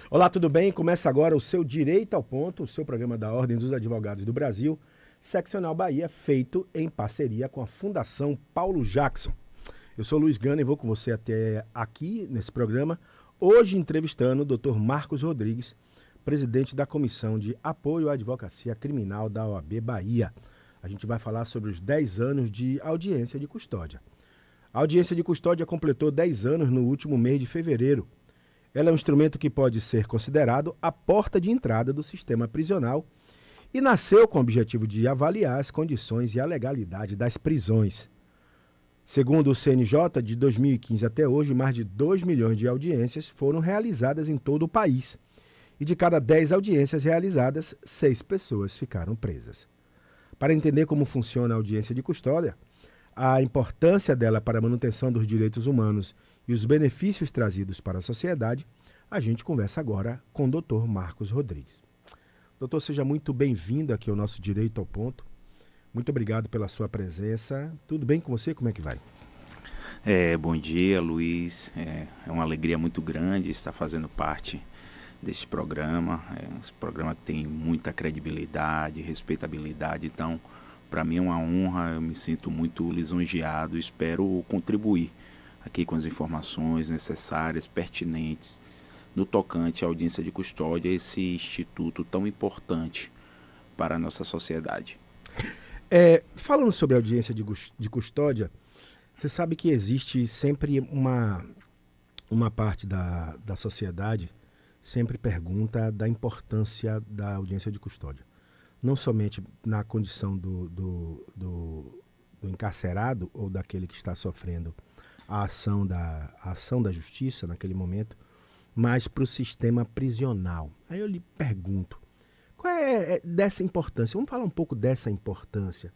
Olá, tudo bem? Começa agora o seu Direito ao Ponto, o seu programa da Ordem dos Advogados do Brasil, Seccional Bahia, feito em parceria com a Fundação Paulo Jackson. Eu sou Luiz Gana e vou com você até aqui nesse programa, hoje entrevistando o Dr. Marcos Rodrigues, presidente da Comissão de Apoio à Advocacia Criminal da OAB Bahia. A gente vai falar sobre os 10 anos de audiência de custódia. A audiência de custódia completou 10 anos no último mês de fevereiro. Ela é um instrumento que pode ser considerado a porta de entrada do sistema prisional e nasceu com o objetivo de avaliar as condições e a legalidade das prisões. Segundo o CNJ, de 2015 até hoje, mais de 2 milhões de audiências foram realizadas em todo o país. E de cada 10 audiências realizadas, 6 pessoas ficaram presas. Para entender como funciona a audiência de custódia, a importância dela para a manutenção dos direitos humanos e os benefícios trazidos para a sociedade, a gente conversa agora com o Dr. Marcos Rodrigues. Doutor, seja muito bem-vindo aqui ao nosso Direito ao Ponto. Muito obrigado pela sua presença. Tudo bem com você? Como é que vai? Bom dia, Luiz. É uma alegria muito grande estar fazendo parte desse programa. Esse programa que tem muita credibilidade, respeitabilidade. Então, para mim é uma honra, eu me sinto muito lisonjeado. Espero contribuir aqui com as informações necessárias, pertinentes, no tocante à audiência de custódia, esse instituto tão importante para a nossa sociedade. Falando sobre a audiência de custódia, você sabe que existe sempre uma parte da sociedade sempre pergunta da importância da audiência de custódia. Não somente na condição do encarcerado ou daquele que está sofrendo a ação da justiça naquele momento, mas para o sistema prisional. Aí eu lhe pergunto, qual é dessa importância? Vamos falar um pouco dessa importância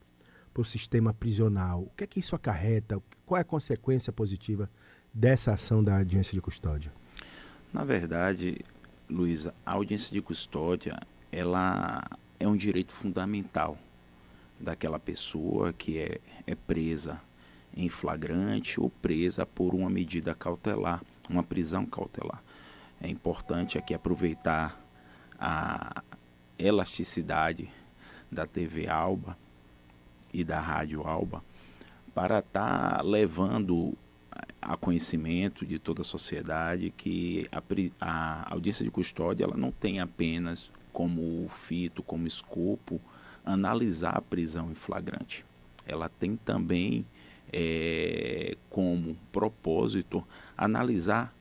para o sistema prisional. O que é que isso acarreta? Qual é a consequência positiva dessa ação da audiência de custódia? Na verdade, Luiz, a audiência de custódia, ela é um direito fundamental daquela pessoa que é presa em flagrante ou presa por uma medida cautelar, uma prisão cautelar. É importante aqui aproveitar a elasticidade da TV Alba e da Rádio Alba para estar levando a conhecimento de toda a sociedade que a audiência de custódia ela não tem apenas como fito, como escopo, analisar a prisão em flagrante. Ela tem também como propósito analisar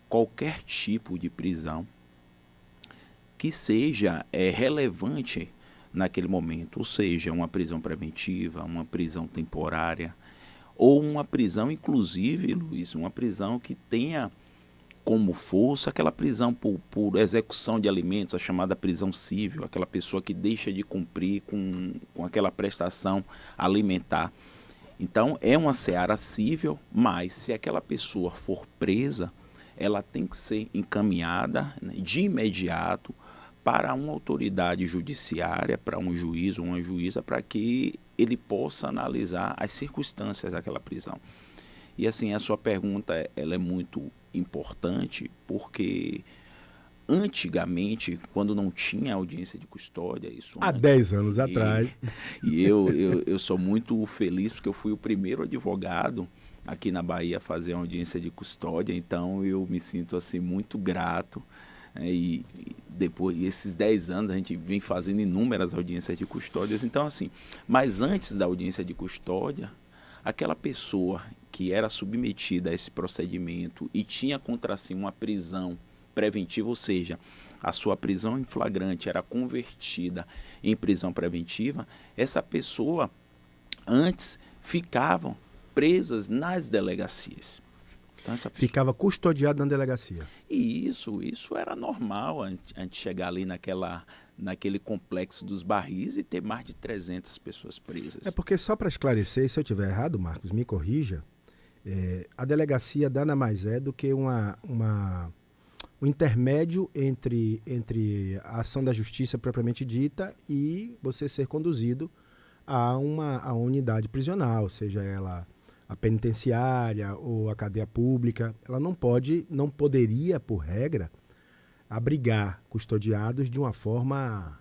qualquer tipo de prisão que seja relevante naquele momento, ou seja, uma prisão preventiva, uma prisão temporária, ou uma prisão, inclusive, Luiz, uma prisão que tenha como força aquela prisão por execução de alimentos, a chamada prisão civil, aquela pessoa que deixa de cumprir com aquela prestação alimentar. Então, é uma seara civil, mas se aquela pessoa for presa, ela tem que ser encaminhada, né, de imediato para uma autoridade judiciária, para um juiz ou uma juíza, para que ele possa analisar as circunstâncias daquela prisão. E assim, a sua pergunta ela é muito importante, porque antigamente, quando não tinha audiência de custódia, isso há 10 anos atrás. E eu sou muito feliz porque eu fui o primeiro advogado aqui na Bahia a fazer uma audiência de custódia, então eu me sinto assim muito grato. E depois esses 10 anos a gente vem fazendo inúmeras audiências de custódias. Então assim, mas antes da audiência de custódia, aquela pessoa que era submetida a esse procedimento e tinha contra si uma prisão preventiva, ou seja, a sua prisão em flagrante era convertida em prisão preventiva, essa pessoa antes ficavam presas nas delegacias. Então, essa pessoa ficava custodiada na delegacia. E isso era normal, a gente chegar ali naquele complexo dos barris e ter mais de 300 pessoas presas. É porque, só para esclarecer, se eu estiver errado, Marcos, me corrija, a delegacia nada mais é do que um o intermédio entre a ação da justiça propriamente dita e você ser conduzido a uma unidade prisional, seja ela a penitenciária ou a cadeia pública. Ela não poderia, por regra, abrigar custodiados de uma forma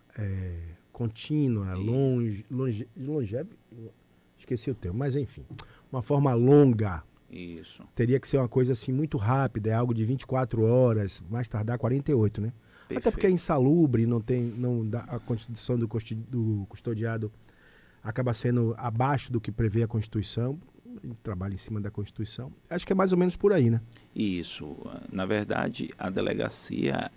contínua, longeva, esqueci o termo, mas enfim, uma forma longa. Isso. Teria que ser uma coisa assim muito rápida, é algo de 24 horas, mais tardar 48, né? Perfeito. Até porque é insalubre, a constituição do custodiado acaba sendo abaixo do que prevê a Constituição. A gente trabalha em cima da Constituição. Acho que é mais ou menos por aí, né? Isso. Na verdade, a delegacia,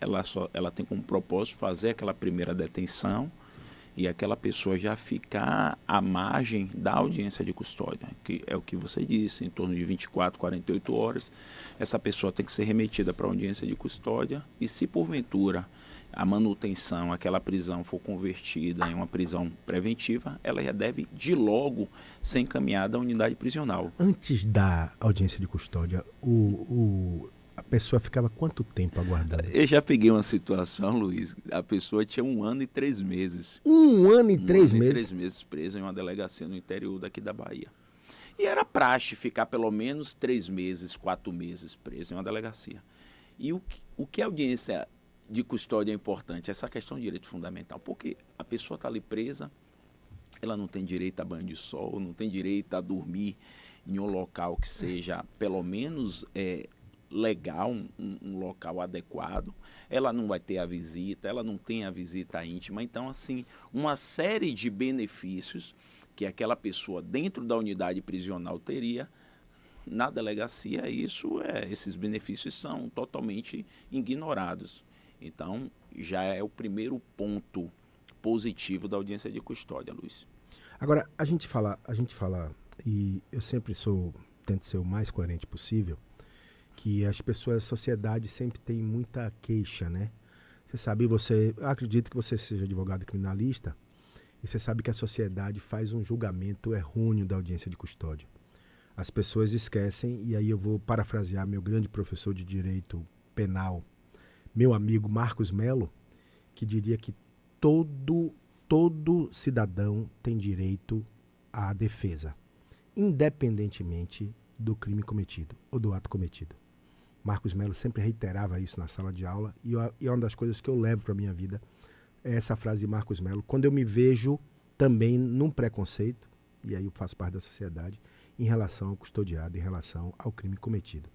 ela tem como propósito fazer aquela primeira detenção e aquela pessoa já ficar à margem da audiência de custódia, que é o que você disse, em torno de 24, 48 horas, essa pessoa tem que ser remetida para a audiência de custódia e se porventura a manutenção, aquela prisão for convertida em uma prisão preventiva, ela já deve de logo ser encaminhada à unidade prisional. Antes da audiência de custódia, a pessoa ficava quanto tempo aguardando? Eu já peguei uma situação, Luiz, a pessoa tinha 1 ano e 3 meses. 1 ano e 3 meses? 1 ano e 3 meses presa em uma delegacia no interior daqui da Bahia. E era praxe ficar pelo menos 3 meses, 4 meses preso em uma delegacia. E o que a audiência de custódia é importante? Essa questão de direito fundamental. Porque a pessoa está ali presa, ela não tem direito a banho de sol, não tem direito a dormir em um local que seja pelo menos legal, um local adequado. Ela não vai ter a visita, ela não tem a visita íntima. Então, assim, uma série de benefícios que aquela pessoa dentro da unidade prisional teria, na delegacia, esses benefícios são totalmente ignorados. Então, já é o primeiro ponto positivo da audiência de custódia, Luiz. Agora, a gente fala, e eu sempre tento ser o mais coerente possível, que as pessoas, a sociedade sempre tem muita queixa, né? Você sabe, eu acredito que você seja advogado criminalista, e você sabe que a sociedade faz um julgamento errôneo da audiência de custódia. As pessoas esquecem, e aí eu vou parafrasear meu grande professor de direito penal, meu amigo Marcos Melo, que diria que todo cidadão tem direito à defesa, independentemente do crime cometido ou do ato cometido. Marcos Melo sempre reiterava isso na sala de aula e é uma das coisas que eu levo para a minha vida, é essa frase de Marcos Melo, quando eu me vejo também num preconceito, e aí eu faço parte da sociedade, em relação ao custodiado, em relação ao crime cometido.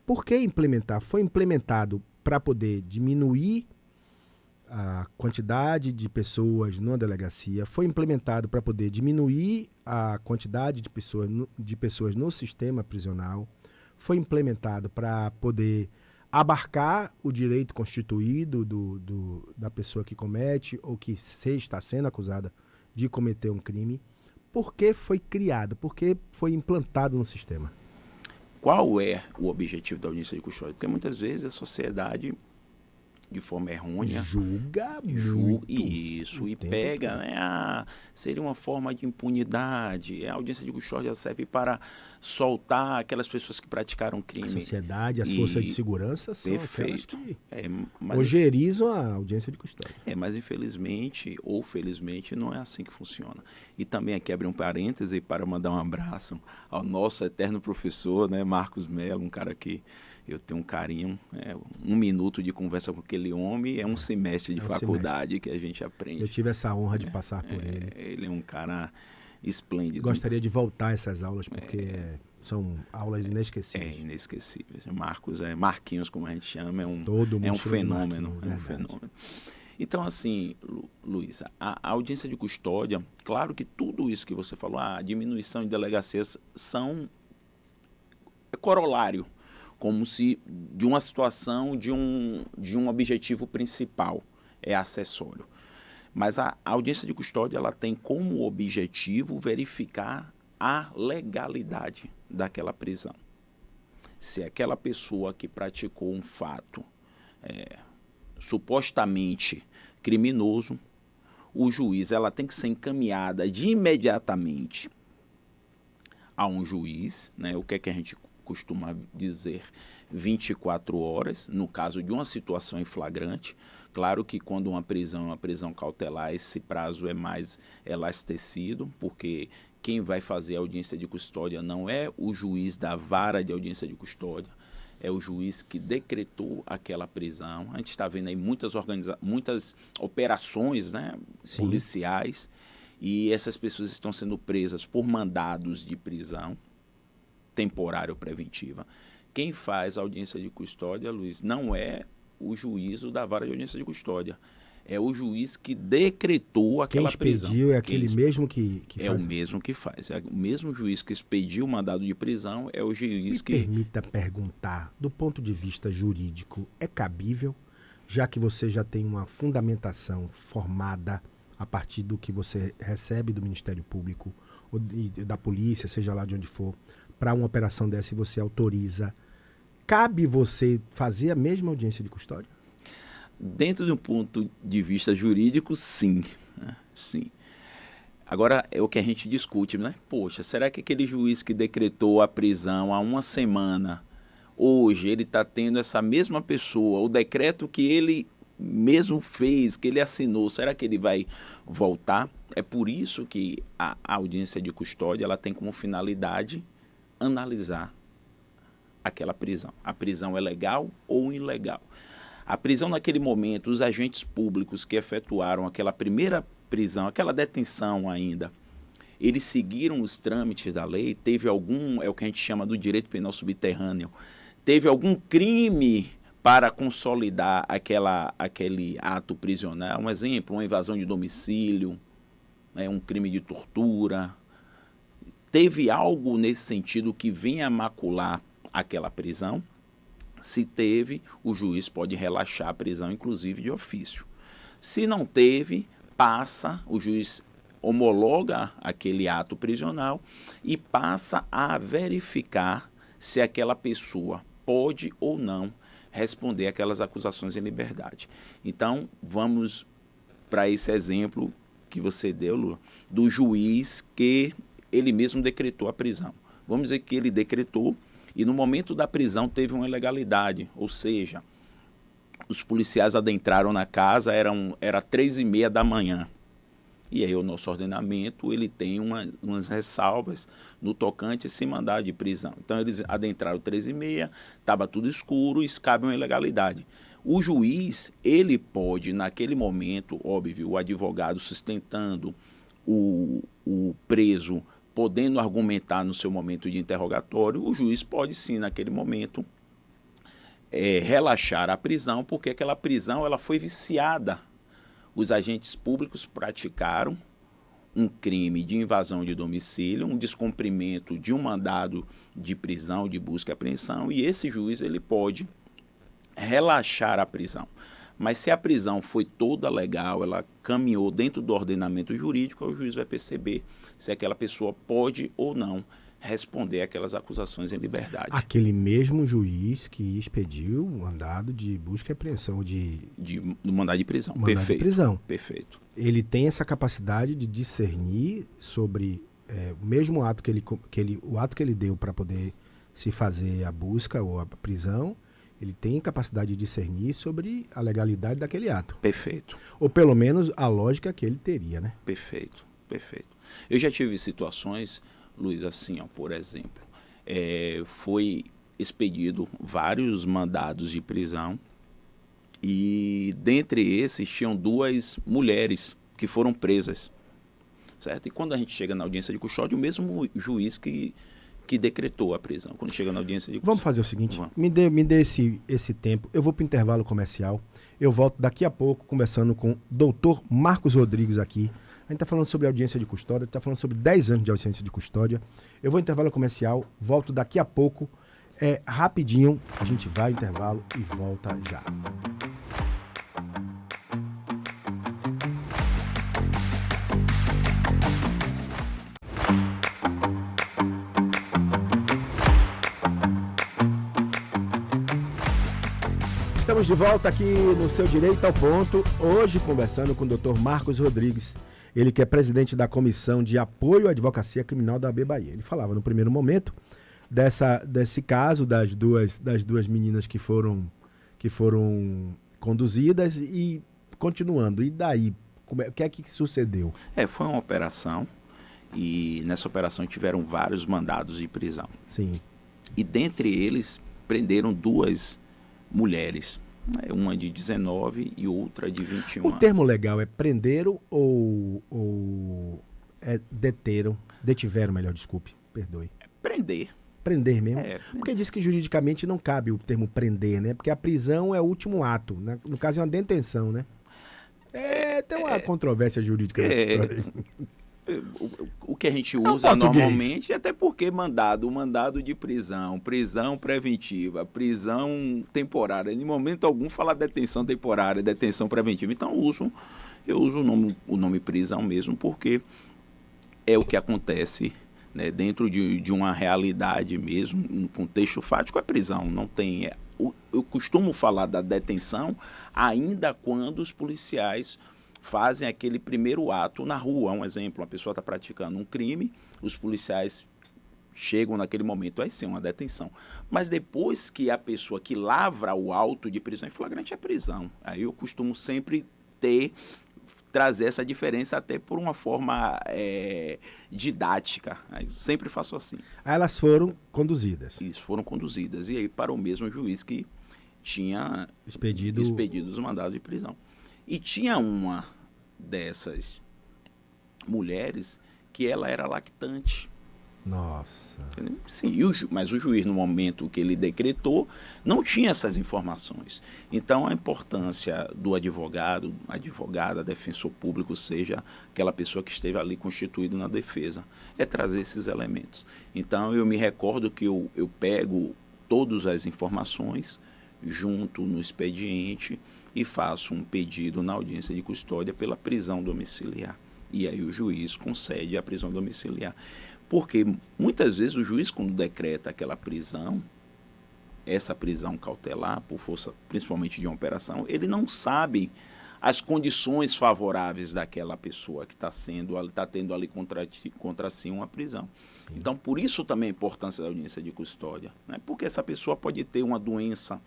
Por que implementar? Foi implementado para poder diminuir a quantidade de pessoas numa delegacia, foi implementado para poder diminuir a quantidade de pessoas no sistema prisional, foi implementado para poder abarcar o direito constituído da pessoa que comete ou que está sendo acusada de cometer um crime. Por que foi criado? Por que foi implantado no sistema? Qual é o objetivo da audiência de custódia? Porque muitas vezes a sociedade, de forma errônea, julga isso, e pega, né, seria uma forma de impunidade. A audiência de custódia serve para soltar aquelas pessoas que praticaram crime. A sociedade, as forças de segurança são aquelas que mas ojeriam a audiência de custódia. Mas infelizmente, ou felizmente, não é assim que funciona. E também aqui abrir um parêntese para mandar um abraço ao nosso eterno professor, né, Marcos Melo, um cara que eu tenho um carinho, 1 minuto de conversa com aquele homem é um semestre de faculdade que a gente aprende. Eu tive essa honra de passar por ele. Ele é um cara esplêndido. Gostaria de voltar a essas aulas, porque são aulas inesquecíveis. Inesquecíveis. Marquinhos, como a gente chama, é um fenômeno. É um fenômeno. Então, assim, Luiz, a audiência de custódia, claro que tudo isso que você falou, a diminuição de delegacias é corolário, como se de uma situação, de um objetivo principal, é acessório. Mas a audiência de custódia, ela tem como objetivo verificar a legalidade daquela prisão. Se aquela pessoa que praticou um fato supostamente criminoso, o juiz, ela tem que ser encaminhada de imediatamente a um juiz, né? O que é que a gente costuma dizer 24 horas, no caso de uma situação em flagrante. Claro que quando uma prisão cautelar, esse prazo é mais elastecido, porque quem vai fazer a audiência de custódia não é o juiz da vara de audiência de custódia, é o juiz que decretou aquela prisão. A gente está vendo aí muitas operações, né, policiais, e essas pessoas estão sendo presas por mandados de prisão temporária ou preventiva. Quem faz a audiência de custódia, Luiz, não é o juízo da vara de audiência de custódia, é o juiz que decretou aquela prisão. Quem expediu é aquele mesmo que faz? É o mesmo que faz. É o mesmo juiz que expediu o mandado de prisão, é o juiz que... Permita perguntar, do ponto de vista jurídico, é cabível, já que você já tem uma fundamentação formada a partir do que você recebe do Ministério Público ou da polícia, seja lá de onde for, para uma operação dessa e você autoriza, cabe você fazer a mesma audiência de custódia? Dentro de um ponto de vista jurídico, sim. Sim. Agora, é o que a gente discute, né? Poxa, será que aquele juiz que decretou a prisão há uma semana, hoje ele está tendo essa mesma pessoa, o decreto que ele mesmo fez, que ele assinou, será que ele vai voltar? É por isso que a audiência de custódia ela tem como finalidade analisar aquela prisão. A prisão é legal ou ilegal? A prisão naquele momento, os agentes públicos que efetuaram aquela primeira prisão, aquela detenção ainda, eles seguiram os trâmites da lei? Teve algum, é o que a gente chama do direito penal subterrâneo, teve algum crime para consolidar aquele ato prisional? Um exemplo, uma invasão de domicílio, um crime de tortura. Teve algo nesse sentido que venha macular aquela prisão? Se teve, o juiz pode relaxar a prisão, inclusive de ofício. Se não teve, o juiz homologa aquele ato prisional e passa a verificar se aquela pessoa pode ou não responder aquelas acusações em liberdade. Então, vamos para esse exemplo que você deu, Lula, do juiz que ele mesmo decretou a prisão. Vamos dizer que ele decretou e no momento da prisão teve uma ilegalidade, ou seja, os policiais adentraram na casa, era 3h30 da manhã. E aí o nosso ordenamento ele tem umas ressalvas no tocante a esse mandado de prisão. Então eles adentraram 3h30, estava tudo escuro, isso cabe uma ilegalidade. O juiz, ele pode, naquele momento, óbvio, o advogado sustentando o preso, podendo argumentar no seu momento de interrogatório, o juiz pode sim, naquele momento, relaxar a prisão, porque aquela prisão ela foi viciada. Os agentes públicos praticaram um crime de invasão de domicílio, um descumprimento de um mandado de prisão, de busca e apreensão, e esse juiz ele pode relaxar a prisão. Mas se a prisão foi toda legal, ela caminhou dentro do ordenamento jurídico, o juiz vai perceber se aquela pessoa pode ou não responder aquelas acusações em liberdade. Aquele mesmo juiz que expediu o mandado de busca e apreensão do mandado de prisão. Mandado Perfeito. De prisão. Perfeito. Ele tem essa capacidade de discernir sobre o mesmo ato o ato que ele deu para poder se fazer a busca ou a prisão. Ele tem capacidade de discernir sobre a legalidade daquele ato. Perfeito. Ou pelo menos a lógica que ele teria, né? Perfeito, perfeito. Eu já tive situações, Luiz, assim, por exemplo, foi expedido vários mandados de prisão e dentre esses tinham 2 mulheres que foram presas, certo? E quando a gente chega na audiência de custódia, o mesmo juiz que decretou a prisão, quando chega na audiência de custódia. Vamos fazer o seguinte, me dê esse tempo, eu vou para o intervalo comercial, eu volto daqui a pouco conversando com o doutor Marcos Rodrigues aqui. A gente está falando sobre audiência de custódia, está falando sobre 10 anos de audiência de custódia. Eu vou ao intervalo comercial, volto daqui a pouco, rapidinho, a gente vai ao intervalo e volta já. Estamos de volta aqui no Seu Direito ao Ponto, hoje conversando com o Dr. Marcos Rodrigues, ele que é presidente da Comissão de Apoio à Advocacia Criminal da AB Bahia. Ele falava no primeiro momento desse caso das duas meninas que foram conduzidas e continuando. E daí, o que é que sucedeu? Foi uma operação e nessa operação tiveram vários mandados de prisão. Sim. E dentre eles prenderam 2 mulheres, uma de 19 e outra de 21 anos. O termo legal é prenderam ou é detiveram, melhor, desculpe, perdoe. Prender. Prender mesmo? Porque diz que juridicamente não cabe o termo prender, né? Porque a prisão é o último ato, né? No caso é uma detenção, né? Tem uma controvérsia jurídica nessa história aí. O que a gente usa normalmente, até porque mandado de prisão preventiva, prisão temporária, em momento algum fala detenção temporária, detenção preventiva. Então eu uso o nome prisão mesmo, porque é o que acontece, né, dentro de uma realidade mesmo, um contexto fático é prisão, não tem... Eu costumo falar da detenção ainda quando os policiais fazem aquele primeiro ato na rua. Um exemplo, uma pessoa está praticando um crime, os policiais chegam naquele momento, aí sim, uma detenção. Mas depois que a pessoa que lavra o auto de prisão em flagrante é prisão. Aí eu costumo sempre trazer essa diferença até por uma forma didática. Aí eu sempre faço assim. Aí elas foram conduzidas. Isso, foram conduzidas. E aí para o mesmo juiz que tinha expedido os mandados de prisão. E tinha uma dessas mulheres que ela era lactante. Nossa. Entendeu? Sim, mas o juiz, no momento que ele decretou, não tinha essas informações. Então, a importância do advogado, advogada, defensor público, seja aquela pessoa que esteve ali constituído na defesa, é trazer esses elementos. Então, eu me recordo que eu pego todas as informações junto no expediente e faço um pedido na audiência de custódia pela prisão domiciliar. E aí o juiz concede a prisão domiciliar. Porque muitas vezes o juiz, quando decreta aquela prisão, essa prisão cautelar, por força principalmente de uma operação, ele não sabe as condições favoráveis daquela pessoa que está tendo ali contra si uma prisão. Sim. Então, por isso também a importância da audiência de custódia, né? Porque essa pessoa pode ter uma doença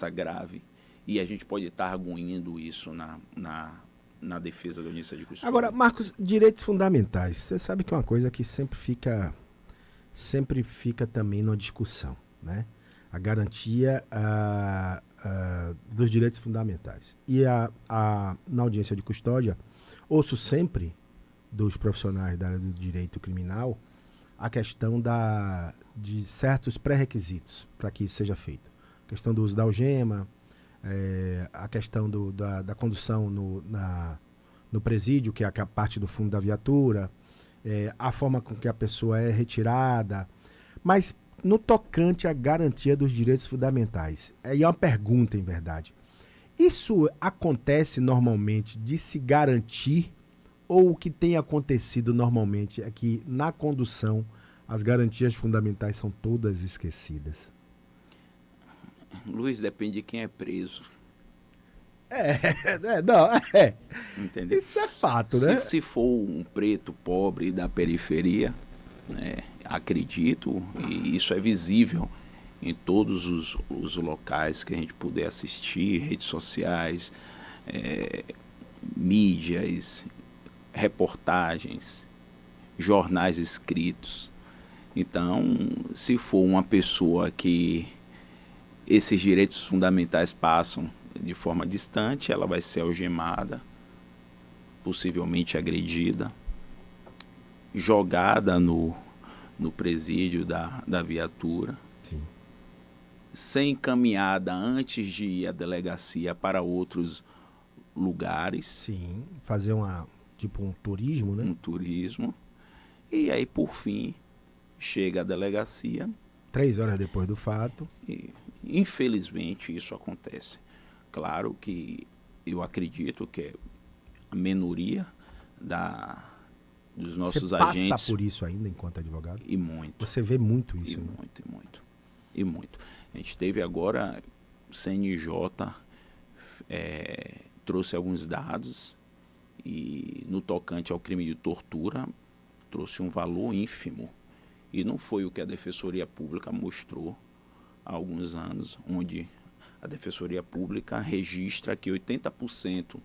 grave, e a gente pode estar arguindo isso na defesa da audiência de custódia. Agora, Marcos, direitos fundamentais. Você sabe que é uma coisa que sempre fica também numa discussão, né? A garantia dos direitos fundamentais. E na audiência de custódia, ouço sempre dos profissionais da área do direito criminal a questão de certos pré-requisitos para que isso seja feito. A questão do uso da algema, a questão da condução no presídio, que é a parte do fundo da viatura, a forma com que a pessoa é retirada, mas no tocante à garantia dos direitos fundamentais. É uma pergunta, em verdade. Isso acontece normalmente de se garantir, ou o que tem acontecido normalmente é que na condução as garantias fundamentais são todas esquecidas? Luiz, depende de quem é preso. Entendeu? Isso é fato, né? Se for um preto pobre da periferia, né, acredito, e isso é visível em todos os locais que a gente puder assistir, redes sociais, mídias, reportagens, jornais escritos. Então, se for uma pessoa que esses direitos fundamentais passam de forma distante, ela vai ser algemada, possivelmente agredida, jogada no presídio da viatura, sim, ser encaminhada antes de ir à delegacia para outros lugares. Sim, fazer um turismo, né? Um turismo. E aí, por fim, chega à delegacia. 3 horas depois do fato. E, infelizmente, isso acontece. Claro que eu acredito que é a minoria dos nossos agentes. Você passa por isso ainda enquanto advogado? E muito. Você vê muito isso? E muito. A gente teve agora, o CNJ trouxe alguns dados e no tocante ao crime de tortura, trouxe um valor ínfimo. E não foi o que a Defensoria Pública mostrou há alguns anos, onde a Defensoria Pública registra que 80%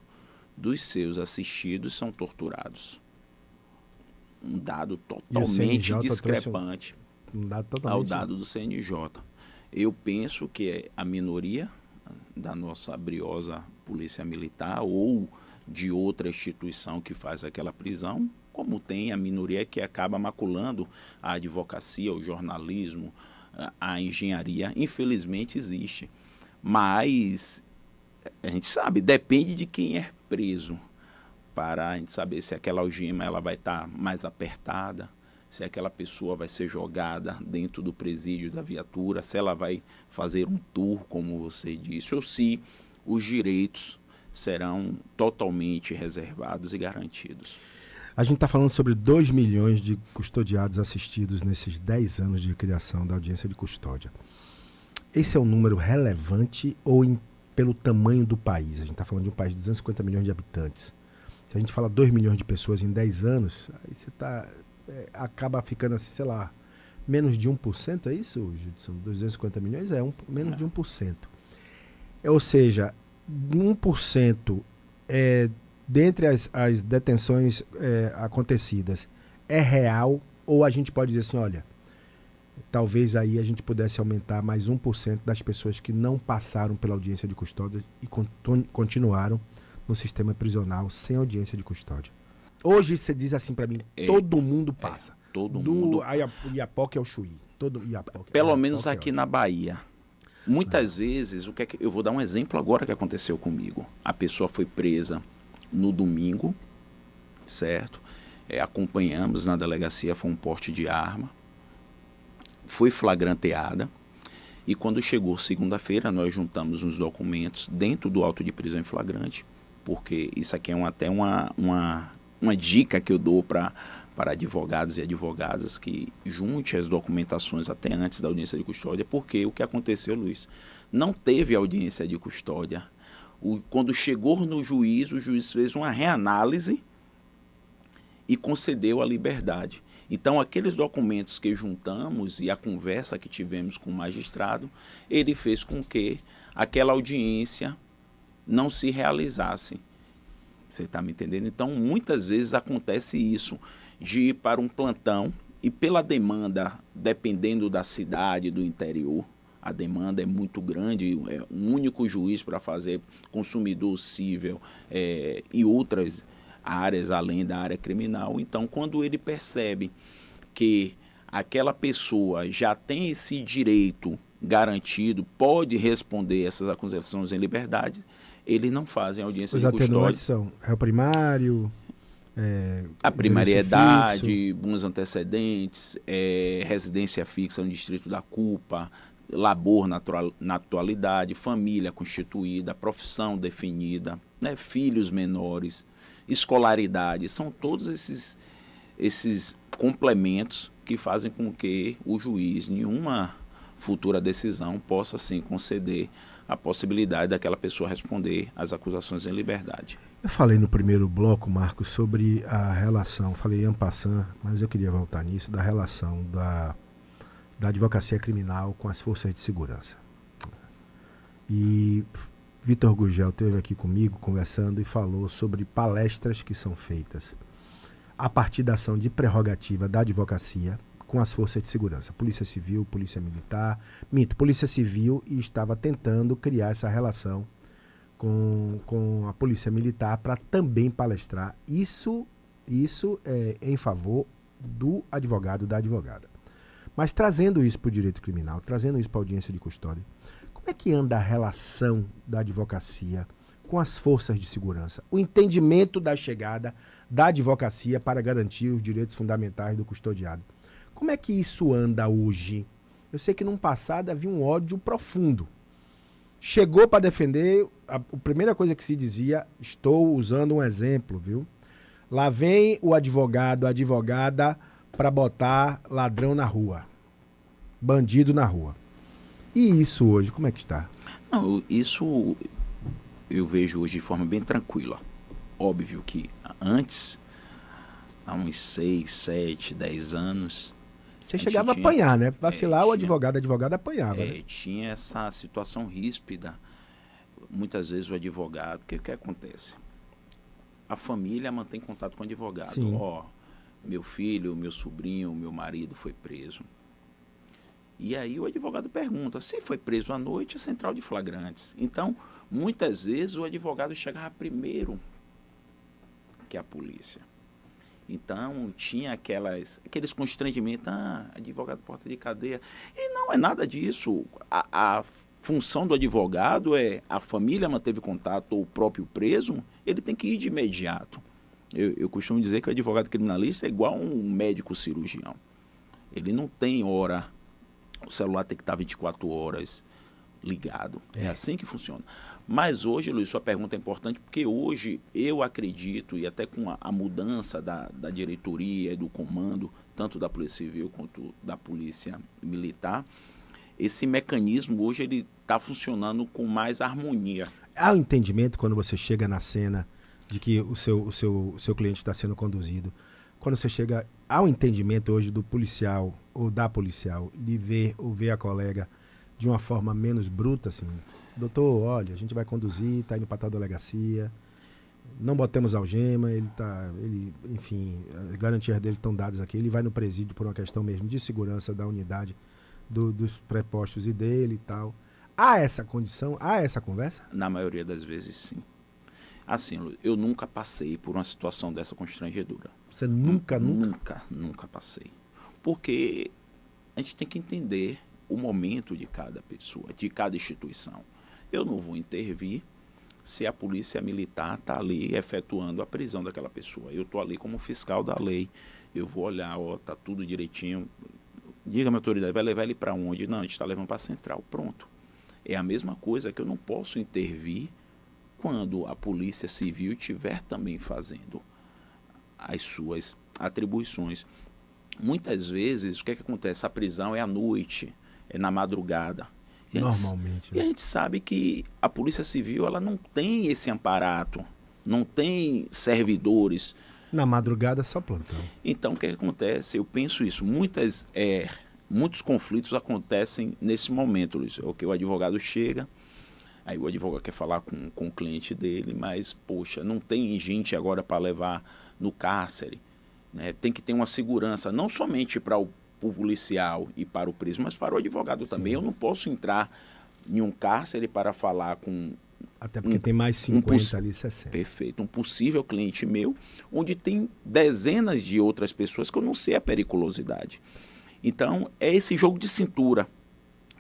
dos seus assistidos são torturados. Um dado totalmente discrepante ao dado do CNJ. Eu penso que é a minoria da nossa briosa polícia militar ou de outra instituição que faz aquela prisão, como tem a minoria que acaba maculando a advocacia, o jornalismo, a engenharia. Infelizmente existe. Mas a gente sabe, depende de quem é preso, para a gente saber se aquela algema ela vai estar mais apertada, se aquela pessoa vai ser jogada dentro do presídio da viatura, se ela vai fazer um tour, como você disse, ou se os direitos serão totalmente reservados e garantidos. A gente está falando sobre 2 milhões de custodiados assistidos nesses 10 anos de criação da audiência de custódia. Esse é um número relevante ou pelo tamanho do país? A gente está falando de um país de 250 milhões de habitantes. Se a gente fala 2 milhões de pessoas em 10 anos, aí você acaba ficando assim, sei lá, menos de 1%, é isso, Judson? 250 milhões? Menos de 1%. Ou seja, 1% dentre as detenções acontecidas é real, ou a gente pode dizer assim, olha, talvez aí a gente pudesse aumentar mais 1% das pessoas que não passaram pela audiência de custódia e continuaram no sistema prisional sem audiência de custódia. Hoje você diz assim para mim, todo mundo passa. Todo mundo. Do Iapoque ao Chuí. Pelo menos aqui na Bahia. Muitas vezes, eu vou dar um exemplo agora que aconteceu comigo. A pessoa foi presa no domingo, certo? Acompanhamos na delegacia, foi um porte de arma. Foi flagranteada. E quando chegou segunda-feira, nós juntamos os documentos dentro do auto de prisão em flagrante, porque isso aqui é até uma dica que eu dou para advogados e advogadas, que junte as documentações até antes da audiência de custódia, porque o que aconteceu, Luiz, não teve audiência de custódia. Quando chegou no juiz, o juiz fez uma reanálise e concedeu a liberdade. Então, aqueles documentos que juntamos e a conversa que tivemos com o magistrado, ele fez com que aquela audiência não se realizasse. Você está me entendendo? Então, muitas vezes acontece isso, de ir para um plantão e pela demanda, dependendo da cidade, do interior, a demanda é muito grande, é um único juiz para fazer consumidor cível e outras áreas além da área criminal. Então, quando ele percebe que aquela pessoa já tem esse direito garantido, pode responder essas acusações em liberdade, eles não fazem audiência de custódia. Os atenuantes são réu primário, a primariedade, bons antecedentes, residência fixa no distrito da culpa, labor na atualidade, família constituída, profissão definida, né, filhos menores, escolaridade, são todos esses complementos que fazem com que o juiz, em uma futura decisão, possa sim conceder a possibilidade daquela pessoa responder às acusações em liberdade. Eu falei no primeiro bloco, Marcos, sobre a relação, falei en passant, mas eu queria voltar nisso, da relação da advocacia criminal com as forças de segurança. E Vitor Gugel esteve aqui comigo conversando e falou sobre palestras que são feitas a partir da ação de prerrogativa da advocacia com as forças de segurança, Polícia Civil, Polícia Militar, Polícia Civil, e estava tentando criar essa relação com a Polícia Militar para também palestrar. Isso é em favor do advogado, da advogada. Mas trazendo isso para o direito criminal, trazendo isso para a audiência de custódia, como é que anda a relação da advocacia com as forças de segurança? O entendimento da chegada da advocacia para garantir os direitos fundamentais do custodiado. Como é que isso anda hoje? Eu sei que no passado havia um ódio profundo. Chegou para defender, a primeira coisa que se dizia, estou usando um exemplo, viu? Lá vem o advogado, a advogada, para botar ladrão na rua, bandido na rua. E isso hoje, como é que está? Não, isso eu vejo hoje de forma bem tranquila. Óbvio que antes, há uns 6, 7, 10 anos, Você chegava a apanhar, né? Vacilar, o advogado apanhava. Né? Tinha essa situação ríspida. Muitas vezes o advogado, o que acontece? A família mantém contato com o advogado. Meu filho, meu sobrinho, meu marido foi preso. E aí o advogado pergunta, se foi preso à noite, é central de flagrantes. Então, muitas vezes o advogado chegava primeiro que a polícia. Então, tinha aqueles constrangimentos, advogado porta de cadeia. E não é nada disso. A função do advogado a família manteve contato ou o próprio preso, ele tem que ir de imediato. Eu costumo dizer que o advogado criminalista é igual a um médico cirurgião. Ele não tem hora, o celular tem que estar 24 horas ligado. É assim que funciona. Mas hoje, Luiz, sua pergunta é importante, porque hoje eu acredito, e até com a mudança da diretoria e do comando, tanto da Polícia Civil quanto da Polícia Militar, esse mecanismo hoje ele está funcionando com mais harmonia. Há um entendimento quando você chega na cena de que o seu cliente está sendo conduzido. Quando você chega, há um entendimento hoje do policial ou da policial de ver a colega de uma forma menos bruta, assim. Doutor, olha, a gente vai conduzir, está indo para tal delegacia, não botamos algema, enfim, as garantias dele estão dadas aqui, ele vai no presídio por uma questão mesmo de segurança da unidade, dos prepostos e dele e tal. Há essa condição, há essa conversa? Na maioria das vezes, sim. Assim, eu nunca passei por uma situação dessa constrangedora. Você nunca? Nunca passei. Porque a gente tem que entender o momento de cada pessoa, de cada instituição. Eu não vou intervir se a polícia militar está ali efetuando a prisão daquela pessoa. Eu estou ali como fiscal da lei. Eu vou olhar, está tudo direitinho. Diga, minha autoridade, vai levar ele para onde? Não, a gente está levando para a central. Pronto. É a mesma coisa que eu não posso intervir quando a Polícia Civil estiver também fazendo as suas atribuições. Muitas vezes, o que acontece? A prisão é à noite, é na madrugada. Normalmente. E a gente sabe que a Polícia Civil ela não tem esse aparato, não tem servidores. Na madrugada só plantão. Então, o que acontece? Eu penso isso. Muitos conflitos acontecem nesse momento, Luiz. O que o advogado chega, aí o advogado quer falar com o cliente dele, mas, poxa, não tem gente agora para levar no cárcere. Né? Tem que ter uma segurança, não somente para o policial e para o preso, mas para o advogado também. Eu não posso entrar em um cárcere para falar com... Até porque tem mais 50 ali, 60. Perfeito. Um possível cliente meu, onde tem dezenas de outras pessoas que eu não sei a periculosidade. Então, é esse jogo de cintura.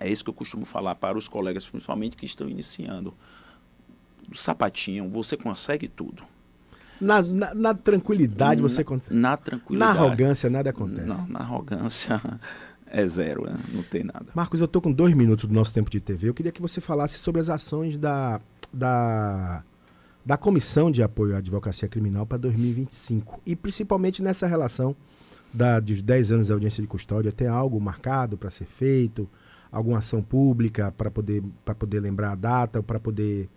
É isso que eu costumo falar para os colegas, principalmente que estão iniciando. Sapatinho, você consegue tudo. Na tranquilidade você consegue. Na tranquilidade. Na arrogância nada acontece. Não, na arrogância é zero, né? Não tem nada. Marcos, eu estou com 2 minutos do nosso tempo de TV. Eu queria que você falasse sobre as ações da Comissão de Apoio à Advocacia Criminal para 2025. E principalmente nessa relação dos 10 anos da audiência de custódia. Tem algo marcado para ser feito? Alguma ação pública para poder lembrar a data, para poder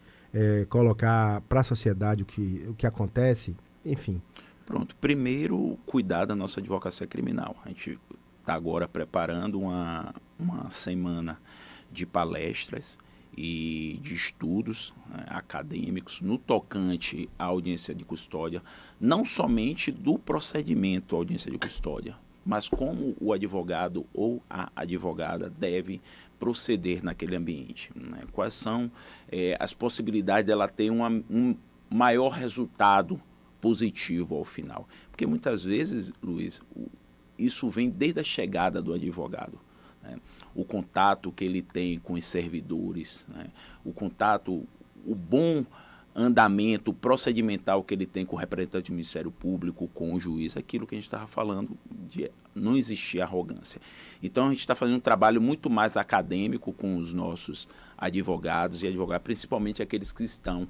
colocar para a sociedade o que acontece? Enfim. Pronto. Primeiro, cuidar da nossa advocacia criminal. A gente está agora preparando uma semana de palestras e de estudos acadêmicos no tocante à audiência de custódia, não somente do procedimento à audiência de custódia, mas como o advogado ou a advogada deve proceder naquele ambiente. Né? Quais são as possibilidades dela ter um maior resultado positivo ao final. Porque muitas vezes, Luiz, isso vem desde a chegada do advogado. Né? O contato que ele tem com os servidores, né? O bom andamento procedimental que ele tem com o representante do Ministério Público, com o juiz, aquilo que a gente estava falando de não existir arrogância. Então a gente está fazendo um trabalho muito mais acadêmico com os nossos advogados e advogadas, principalmente aqueles que estão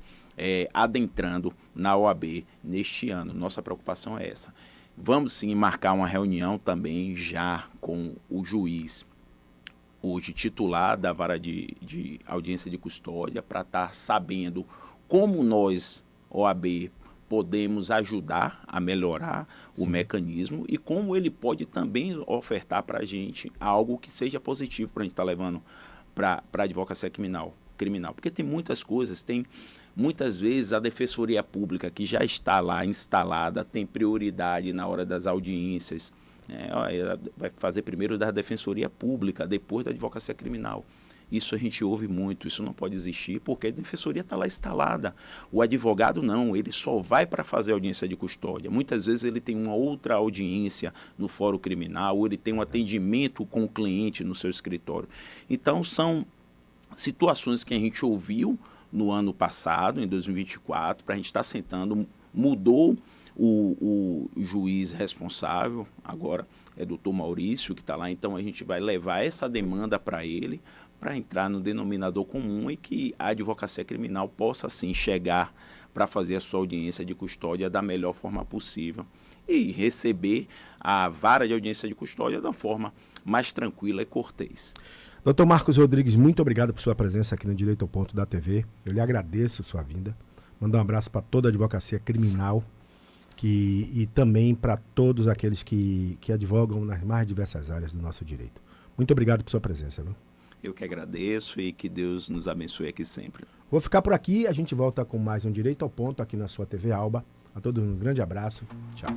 adentrando na OAB neste ano. Nossa preocupação é essa. Vamos sim marcar uma reunião também já com o juiz, hoje titular da vara de audiência de custódia, para estar sabendo como nós, OAB, podemos ajudar a melhorar o mecanismo e como ele pode também ofertar para a gente algo que seja positivo para a gente estar levando para a advocacia criminal. Porque tem muitas coisas, muitas vezes a Defensoria Pública que já está lá instalada tem prioridade na hora das audiências. Vai fazer primeiro da Defensoria Pública, depois da advocacia criminal. Isso a gente ouve muito, isso não pode existir, porque a defensoria está lá instalada. O advogado não, ele só vai para fazer audiência de custódia. Muitas vezes ele tem uma outra audiência no fórum criminal, ou ele tem um atendimento com o cliente no seu escritório. Então, são situações que a gente ouviu no ano passado, em 2024, para a gente estar sentando, mudou o juiz responsável, agora é doutor Maurício que está lá, então a gente vai levar essa demanda para ele, para entrar no denominador comum e que a advocacia criminal possa, assim, chegar para fazer a sua audiência de custódia da melhor forma possível e receber a vara de audiência de custódia da forma mais tranquila e cortês. Dr. Marcos Rodrigues, muito obrigado por sua presença aqui no Direito ao Ponto da TV. Eu lhe agradeço sua vinda. Mandar um abraço para toda a advocacia criminal e também para todos aqueles que advogam nas mais diversas áreas do nosso direito. Muito obrigado por sua presença, viu? Eu que agradeço e que Deus nos abençoe aqui sempre. Vou ficar por aqui, a gente volta com mais um Direito ao Ponto aqui na sua TV Alba. A todos um grande abraço. Tchau.